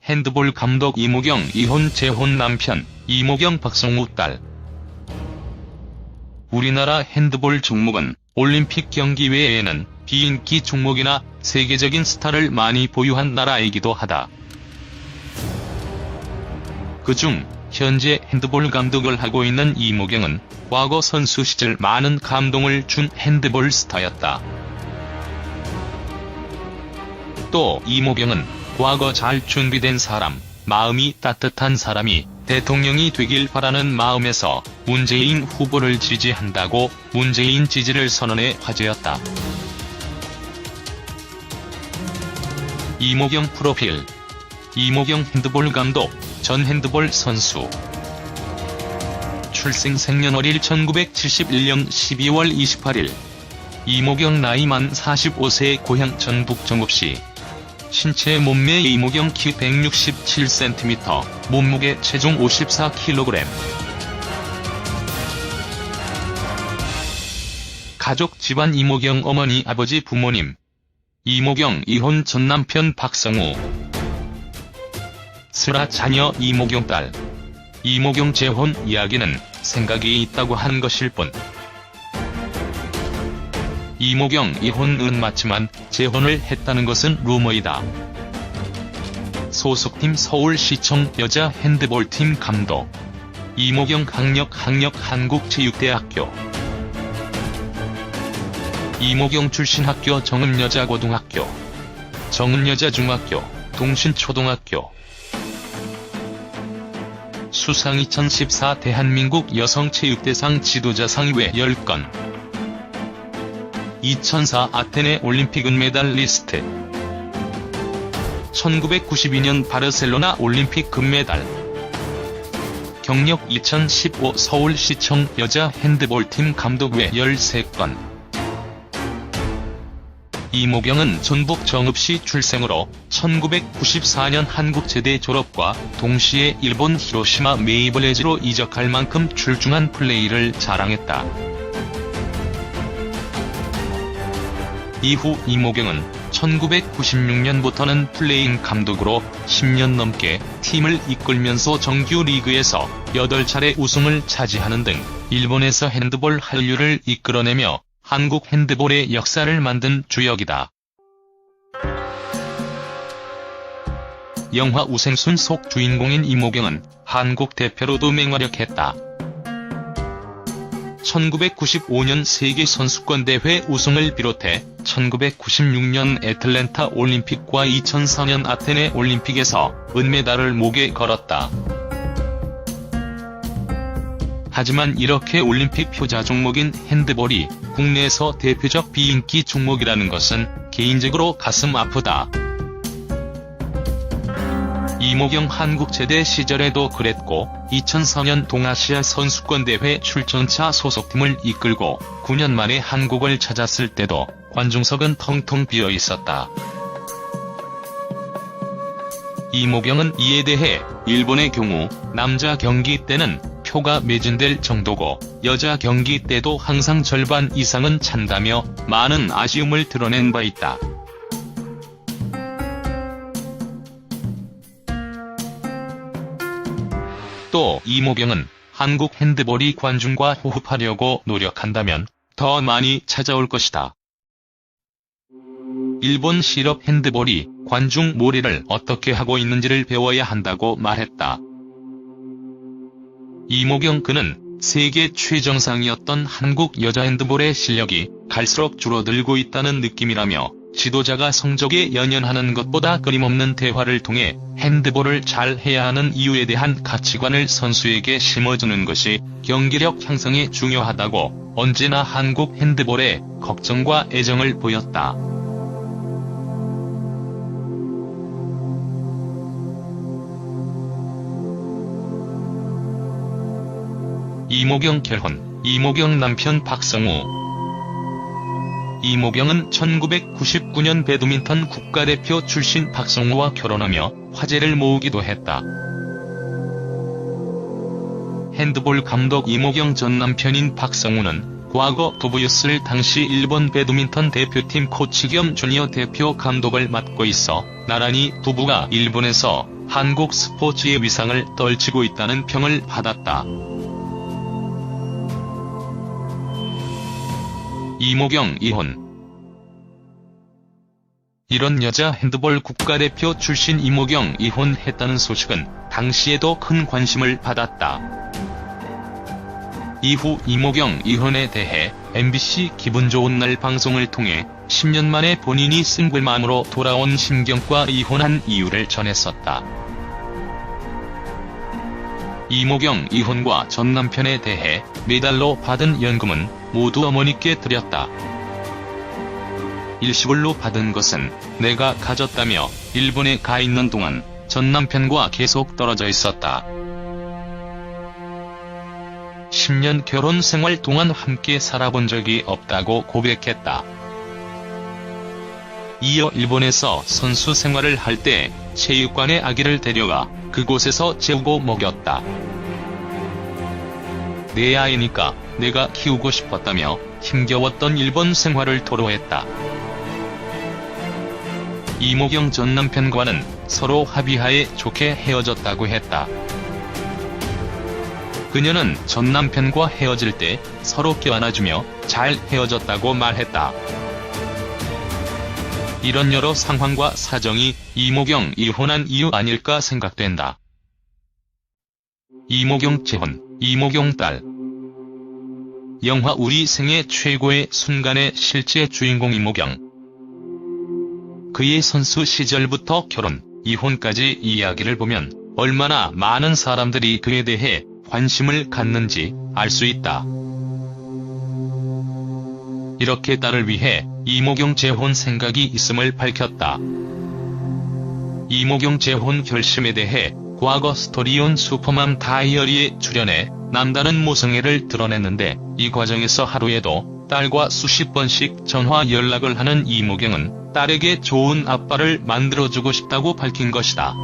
핸드볼 감독 이모경 이혼 재혼 남편 이모경 박성우 딸. 우리나라 핸드볼 종목은 올림픽 경기 외에는 비인기 종목이나 세계적인 스타를 많이 보유한 나라이기도 하다. 그중 현재 핸드볼 감독을 하고 있는 이모경은 과거 선수 시절 많은 감동을 준 핸드볼 스타였다. 또 이모경은 과거 잘 준비된 사람, 마음이 따뜻한 사람이 대통령이 되길 바라는 마음에서 문재인 후보를 지지한다고 문재인 지지를 선언해 화제였다. 이모경 프로필. 이모경 핸드볼 감독, 전 핸드볼 선수. 출생 생년월일 1971년 12월 28일. 이모경 나이 만 45세, 고향 전북 정읍시. 신체 몸매 이모경 키 167cm, 몸무게 체중 54kg. 가족 집안 이모경 어머니 아버지 부모님. 이모경 이혼 전 남편 박성우. 슬아 자녀 이모경 딸. 이모경 재혼 이야기는 생각이 있다고 한 것일 뿐. 이모경 이혼은 맞지만 재혼을 했다는 것은 루머이다. 소속팀 서울시청 여자 핸드볼팀 감독. 이모경 학력 한국체육대학교. 이모경 출신 학교 정읍여자고등학교, 정읍여자중학교, 동신초등학교. 수상 2014 대한민국 여성체육대상 지도자상 외 10건. 2004 아테네 올림픽 은메달리스트. 1992년 바르셀로나 올림픽 금메달. 경력 2015 서울시청 여자 핸드볼팀 감독 외 13건. 이모경은 전북 정읍시 출생으로 1994년 한국제대 졸업과 동시에 일본 히로시마 메이블레즈로 이적할 만큼 출중한 플레이를 자랑했다. 이후 이모경은 1996년부터는 플레잉 감독으로 10년 넘게 팀을 이끌면서 정규 리그에서 8차례 우승을 차지하는 등 일본에서 핸드볼 한류를 이끌어내며 한국 핸드볼의 역사를 만든 주역이다. 영화 우생순 속 주인공인 이모경은 한국 대표로도 맹활약했다. 1995년 세계선수권대회 우승을 비롯해 1996년 애틀랜타 올림픽과 2004년 아테네 올림픽에서 은메달을 목에 걸었다. 하지만 이렇게 올림픽 표자 종목인 핸드볼이 국내에서 대표적 비인기 종목이라는 것은 개인적으로 가슴 아프다. 이모경 한국제대 시절에도 그랬고 2004년 동아시아 선수권대회 출전차 소속팀을 이끌고 9년 만에 한국을 찾았을 때도 관중석은 텅텅 비어 있었다. 이모경은 이에 대해 일본의 경우 남자 경기 때는 표가 매진될 정도고 여자 경기 때도 항상 절반 이상은 찬다며 많은 아쉬움을 드러낸 바 있다. 또 이모경은 한국 핸드볼이 관중과 호흡하려고 노력한다면 더 많이 찾아올 것이다. 일본 실업 핸드볼이 관중 몰이를 어떻게 하고 있는지를 배워야 한다고 말했다. 이모경 그는 세계 최정상이었던 한국 여자 핸드볼의 실력이 갈수록 줄어들고 있다는 느낌이라며 지도자가 성적에 연연하는 것보다 끊임없는 대화를 통해 핸드볼을 잘 해야 하는 이유에 대한 가치관을 선수에게 심어주는 것이 경기력 향상에 중요하다고 언제나 한국 핸드볼에 걱정과 애정을 보였다. 이모경 결혼. 이모경 남편 박성우. 이모경은 1999년 배드민턴 국가대표 출신 박성우와 결혼하며 화제를 모으기도 했다. 핸드볼 감독 이모경 전 남편인 박성우는 과거 부부였을 당시 일본 배드민턴 대표팀 코치 겸 주니어 대표 감독을 맡고 있어 나란히 부부가 일본에서 한국 스포츠의 위상을 떨치고 있다는 평을 받았다. 이모경 이혼. 이런 여자 핸드볼 국가대표 출신 이모경 이혼했다는 소식은 당시에도 큰 관심을 받았다. 이후 이모경 이혼에 대해 MBC 기분 좋은 날 방송을 통해 10년 만에 본인이 싱글맘으로 돌아온 심경과 이혼한 이유를 전했었다. 이모경 이혼과 전 남편에 대해 매달로 받은 연금은 모두 어머니께 드렸다. 일시불로 받은 것은 내가 가졌다며 일본에 가 있는 동안 전 남편과 계속 떨어져 있었다. 10년 결혼 생활 동안 함께 살아본 적이 없다고 고백했다. 이어 일본에서 선수 생활을 할 때 체육관에 아기를 데려가 그곳에서 재우고 먹였다. 내 아이니까 내가 키우고 싶었다며 힘겨웠던 일본 생활을 토로했다. 이모경 전 남편과는 서로 합의하에 좋게 헤어졌다고 했다. 그녀는 전 남편과 헤어질 때 서로 껴안아주며 잘 헤어졌다고 말했다. 이런 여러 상황과 사정이 이모경 이혼한 이유 아닐까 생각된다. 이모경 재혼, 이모경 딸. 영화 우리 생애 최고의 순간의 실제 주인공 이모경. 그의 선수 시절부터 결혼, 이혼까지 이야기를 보면 얼마나 많은 사람들이 그에 대해 관심을 갖는지 알 수 있다. 이렇게 딸을 위해 이모경 재혼 생각이 있음을 밝혔다. 이모경 재혼 결심에 대해 과거 스토리온 슈퍼맘 다이어리에 출연해 남다른 모성애를 드러냈는데 이 과정에서 하루에도 딸과 수십 번씩 전화 연락을 하는 이모경은 딸에게 좋은 아빠를 만들어주고 싶다고 밝힌 것이다.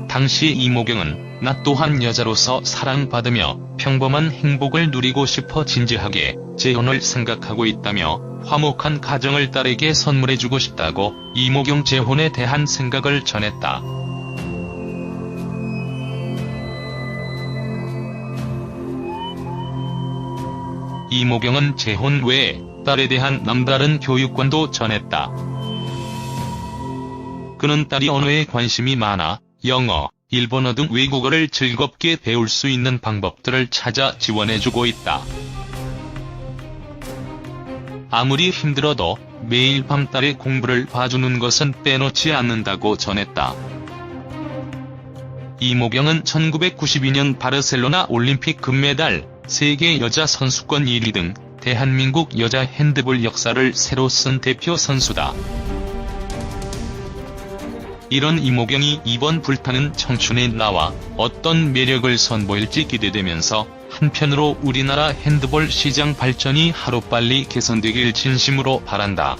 당시 이모경은 나 또한 여자로서 사랑받으며 평범한 행복을 누리고 싶어 진지하게 재혼을 생각하고 있다며 화목한 가정을 딸에게 선물해주고 싶다고 이모경 재혼에 대한 생각을 전했다. 이모경은 재혼 외에 딸에 대한 남다른 교육관도 전했다. 그는 딸이 언어에 관심이 많아 영어, 일본어 등 외국어를 즐겁게 배울 수 있는 방법들을 찾아 지원해주고 있다. 아무리 힘들어도 매일 밤 딸의 공부를 봐주는 것은 빼놓지 않는다고 전했다. 이모경은 1992년 바르셀로나 올림픽 금메달, 세계 여자 선수권 1위 등 대한민국 여자 핸드볼 역사를 새로 쓴 대표 선수다. 이런 이모경이 이번 불타는 청춘에 나와 어떤 매력을 선보일지 기대되면서 한편으로 우리나라 핸드볼 시장 발전이 하루빨리 개선되길 진심으로 바란다.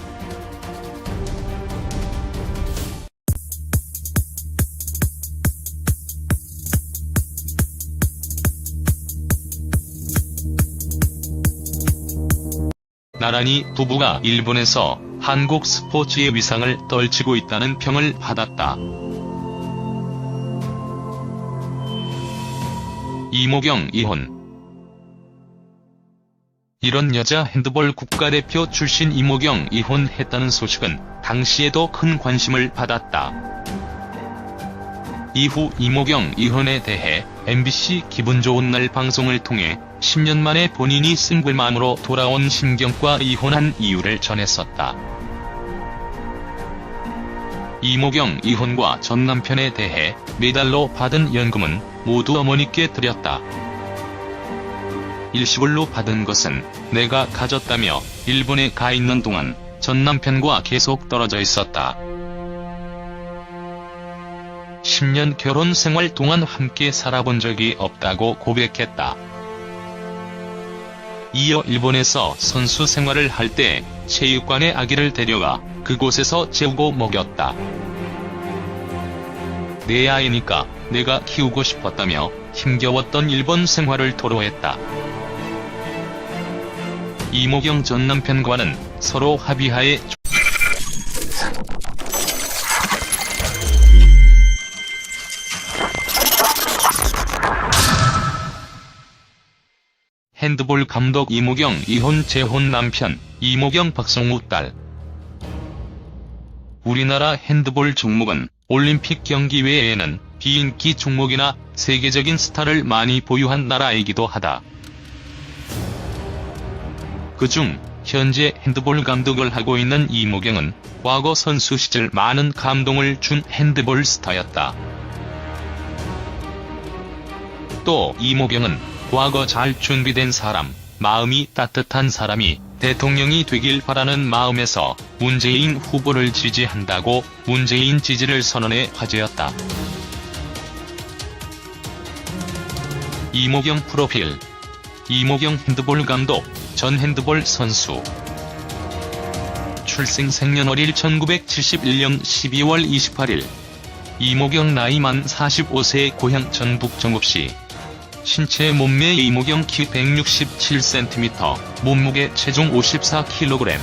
나란히 부부가 일본에서 한국 스포츠의 위상을 떨치고 있다는 평을 받았다. 이모경 이혼. 이런 여자 핸드볼 국가대표 출신 이모경 이혼했다는 소식은 당시에도 큰 관심을 받았다. 이후 이모경 이혼에 대해 MBC 기분 좋은 날 방송을 통해 10년 만에 본인이 싱글맘으로 돌아온 심경과 이혼한 이유를 전했었다. 이모경 이혼과 전 남편에 대해 매달로 받은 연금은 모두 어머니께 드렸다. 일시불로 받은 것은 내가 가졌다며 일본에 가 있는 동안 전 남편과 계속 떨어져 있었다. 10년 결혼 생활 동안 함께 살아본 적이 없다고 고백했다. 이어 일본에서 선수 생활을 할 때 체육관에 아기를 데려가 그곳에서 재우고 먹였다. 내 아이니까 내가 키우고 싶었다며 힘겨웠던 일본 생활을 토로했다. 이모경 전 남편과는 서로 합의하에 핸드볼 감독 이모경 이혼 재혼 남편, 이모경 박성우 딸. 우리나라 핸드볼 종목은 올림픽 경기 외에는 비인기 종목이나 세계적인 스타를 많이 보유한 나라이기도 하다. 그중 현재 핸드볼 감독을 하고 있는 이모경은 과거 선수 시절 많은 감동을 준 핸드볼 스타였다. 또 이모경은 과거 잘 준비된 사람, 마음이 따뜻한 사람이 대통령이 되길 바라는 마음에서 문재인 후보를 지지한다고 문재인 지지를 선언해 화제였다. 이모경 프로필. 이모경 핸드볼 감독, 전 핸드볼 선수. 출생 생년월일 1971년 12월 28일. 이모경 나이 만 45세, 고향 전북 정읍시. 신체 몸매 이모경 키 167cm, 몸무게 체중 54kg.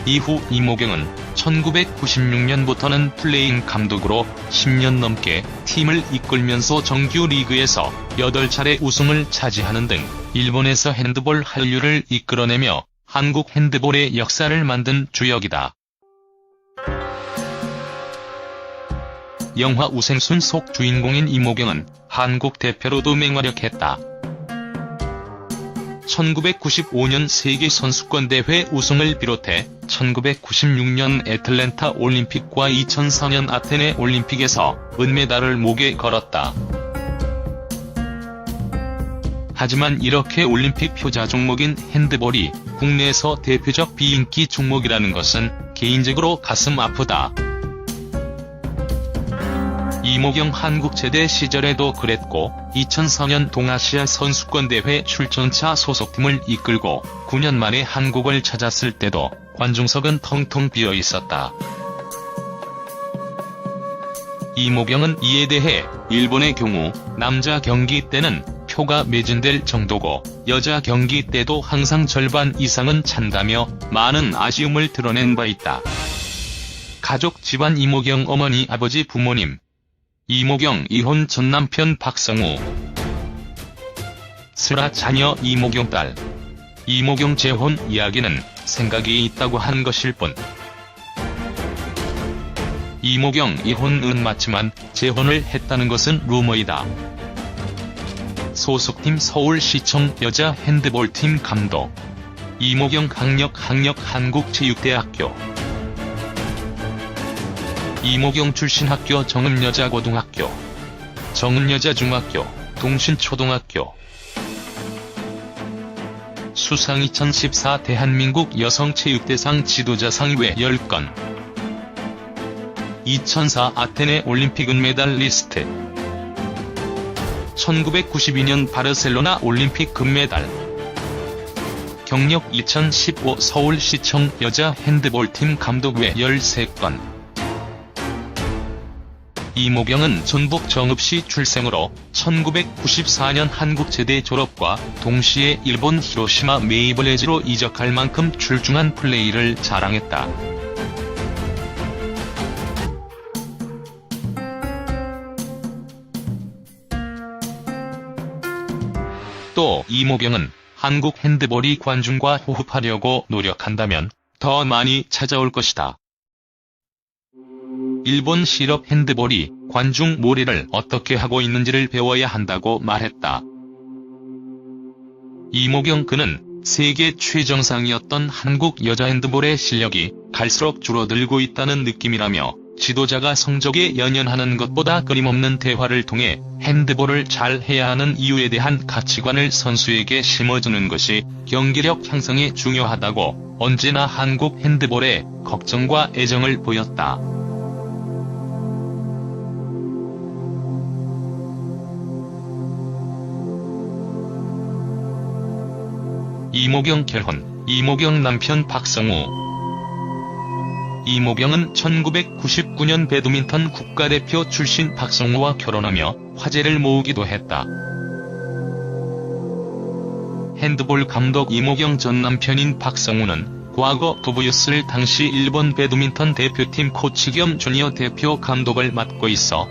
이후 이모경은 1996년부터는 플레잉 감독으로 10년 넘게 팀을 이끌면서 정규 리그에서 8차례 우승을 차지하는 등 일본에서 핸드볼 한류를 이끌어내며 한국 핸드볼의 역사를 만든 주역이다. 영화 우생순 속 주인공인 이모경은 한국 대표로도 맹활약했다. 1995년 세계선수권대회 우승을 비롯해 1996년 애틀랜타 올림픽과 2004년 아테네 올림픽에서 은메달을 목에 걸었다. 하지만 이렇게 올림픽 표자 종목인 핸드볼이 국내에서 대표적 비인기 종목이라는 것은 개인적으로 가슴 아프다. 이모경 한국제대 시절에도 그랬고 2004년 동아시아 선수권대회 출전차 소속팀을 이끌고 9년 만에 한국을 찾았을 때도 관중석은 텅텅 비어 있었다. 이모경은 이에 대해 일본의 경우 남자 경기 때는 표가 매진될 정도고 여자 경기 때도 항상 절반 이상은 찬다며 많은 아쉬움을 드러낸 바 있다. 가족 집안. 이모경 어머니 아버지 부모님. 이모경 이혼 전 남편 박성우. 슬아 자녀 이모경 딸. 이모경 재혼 이야기는 생각이 있다고 한 것일 뿐. 이모경 이혼은 맞지만 재혼을 했다는 것은 루머이다. 소속팀 서울시청 여자 핸드볼팀 감독. 이모경 학력 한국체육대학교. 이모경 출신 학교 정읍여자고등학교, 정읍여자중학교, 동신초등학교. 수상 2014 대한민국 여성체육대상 지도자상 외 10건. 2004 아테네 올림픽 은메달 리스트. 1992년 바르셀로나 올림픽 금메달. 경력 2015 서울시청 여자 핸드볼팀 감독 외 13건. 이모경은 전북 정읍시 출생으로 1994년 한국제대 졸업과 동시에 일본 히로시마 메이블레즈로 이적할 만큼 출중한 플레이를 자랑했다. 또 이모경은 한국 핸드볼이 관중과 호흡하려고 노력한다면 더 많이 찾아올 것이다. 일본 실업 핸드볼이 관중 몰이를 어떻게 하고 있는지를 배워야 한다고 말했다. 이모경. 그는 세계 최정상이었던 한국 여자 핸드볼의 실력이 갈수록 줄어들고 있다는 느낌이라며 지도자가 성적에 연연하는 것보다 끊임없는 대화를 통해 핸드볼을 잘 해야 하는 이유에 대한 가치관을 선수에게 심어주는 것이 경기력 향상에 중요하다고 언제나 한국 핸드볼에 걱정과 애정을 보였다. 이모경 결혼. 이모경 남편 박성우. 이모경은 1999년 배드민턴 국가대표 출신 박성우와 결혼하며 화제를 모으기도 했다. 핸드볼 감독 이모경 전 남편인 박성우는 과거 부부였을 당시 일본 배드민턴 대표팀 코치 겸 주니어 대표 감독을 맡고 있어